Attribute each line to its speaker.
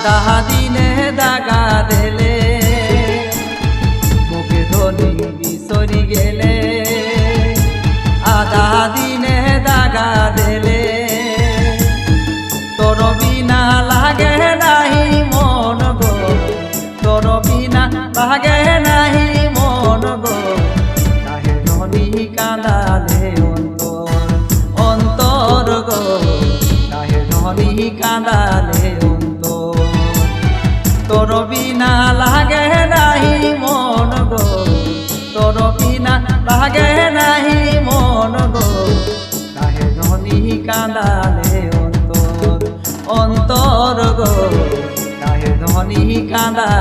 Speaker 1: আধা দিনে দাগা দিলে মুখে ধনি বিসরি গেলে আধা দিনে দাগা দিলে তোর বিনা লাগে নাহি মন গো তোর বিনা লাগে নাহি মন গো কাহে ধনি কাঁদালে অন্তর অন্তর গো কাহে ধনি কাঁদালে অন্তর তোর বিনা লাগে নাহি মন গো তোর বিনা লাগে নাহি মন গো কাহে ধনি কাঁদালে অন্তর অন্তর গো কাহে ধনি কাঁদা।